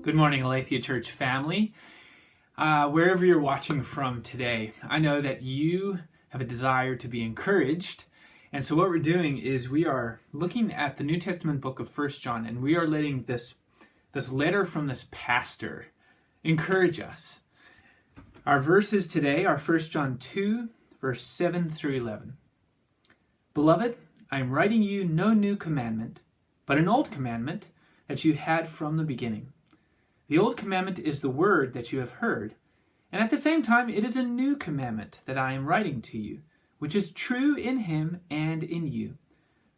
Good morning, Aletheia Church family. Wherever you're watching from today, I know that you have a desire to be encouraged. And so what we're doing is we are looking at the New Testament book of 1 John, and we are letting this letter from this pastor encourage us. Our verses today are 1 John 2, verse 7 through 11. Beloved, I am writing you no new commandment, but an old commandment that you had from the beginning. The old commandment is the word that you have heard, and at the same time it is a new commandment that I am writing to you, which is true in him and in you,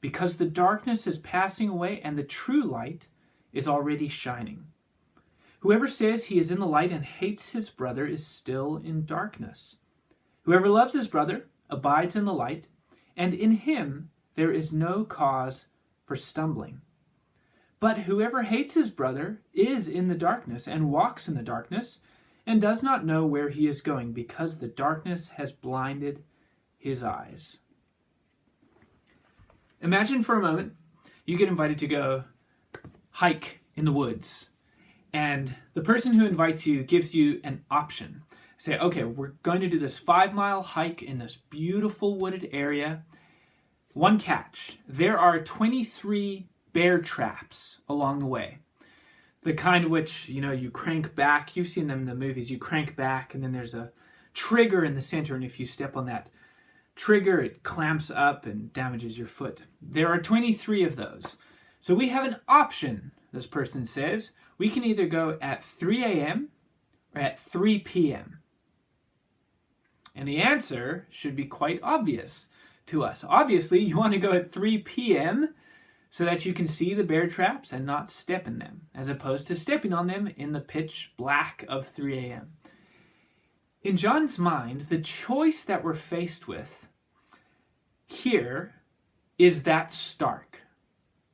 because the darkness is passing away and the true light is already shining. Whoever says he is in the light and hates his brother is still in darkness. Whoever loves his brother abides in the light, and in him there is no cause for stumbling. But whoever hates his brother is in the darkness and walks in the darkness and does not know where he is going because the darkness has blinded his eyes. Imagine for a moment you get invited to go hike in the woods, and the person who invites you gives you an option. Say, okay, we're going to do this 5-mile hike in this beautiful wooded area. One catch, there are 23 bear traps along the way. The kind which, you crank back. You've seen them in the movies. You crank back and then there's a trigger in the center, and if you step on that trigger, it clamps up and damages your foot. There are 23 of those. So we have an option, this person says. We can either go at 3 a.m. or at 3 p.m. And the answer should be quite obvious to us. Obviously, you want to go at 3 p.m. so that you can see the bear traps and not step in them, as opposed to stepping on them in the pitch black of 3 a.m. In John's mind, the choice that we're faced with here is that stark.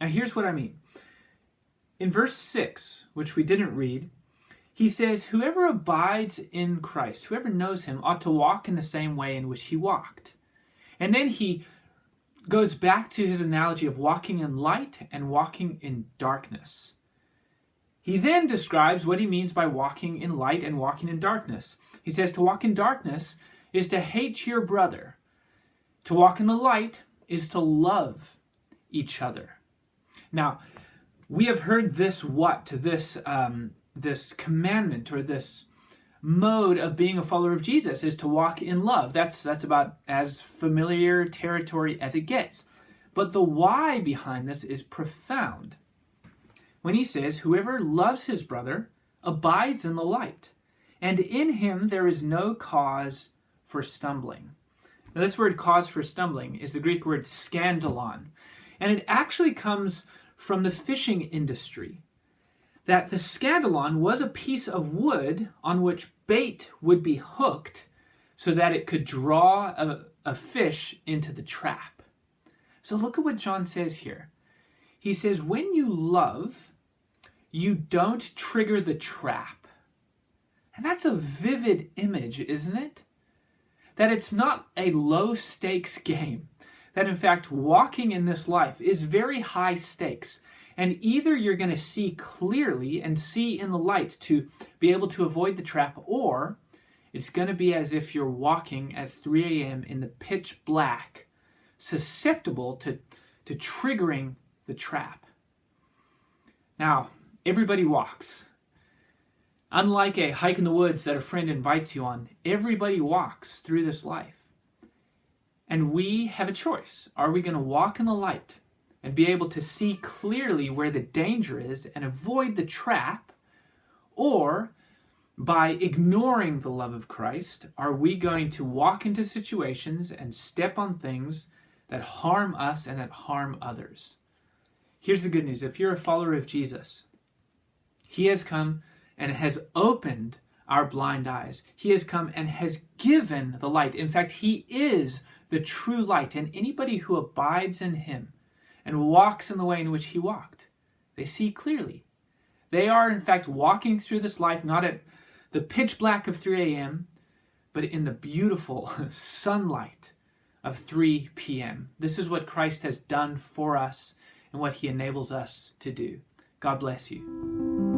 Now here's what I mean. In verse 6, which we didn't read, he says, whoever abides in Christ, whoever knows him, ought to walk in the same way in which he walked. And then he goes back to his analogy of walking in light and walking in darkness. He then describes what he means by walking in light and walking in darkness. He says to walk in darkness is to hate your brother. To walk in the light is to love each other. Now, we have heard this commandment, or this mode of being a follower of Jesus, is to walk in love. That's about as familiar territory as it gets. But the why behind this is profound. When he says, whoever loves his brother abides in the light, and in him there is no cause for stumbling. Now, this word cause for stumbling is the Greek word scandalon, and it actually comes from the fishing industry. That the scandalon was a piece of wood on which bait would be hooked so that it could draw a fish into the trap. So look at what John says here. He says, when you love, you don't trigger the trap. And that's a vivid image, isn't it? That it's not a low-stakes game. That in fact, walking in this life is very high stakes. And either you're going to see clearly and see in the light to be able to avoid the trap, or it's going to be as if you're walking at 3 a.m. in the pitch black, susceptible to triggering the trap. Now, everybody walks. Unlike a hike in the woods that a friend invites you on, everybody walks through this life. And we have a choice. Are we going to walk in the light and be able to see clearly where the danger is and avoid the trap? Or, by ignoring the love of Christ, are we going to walk into situations and step on things that harm us and that harm others? Here's the good news. If you're a follower of Jesus, he has come and has opened our blind eyes. He has come and has given the light. In fact, he is the true light, and anybody who abides in him and walks in the way in which he walked, they see clearly. They are, in fact, walking through this life not at the pitch black of 3 a.m., but in the beautiful sunlight of 3 p.m. This is what Christ has done for us and what he enables us to do. God bless you.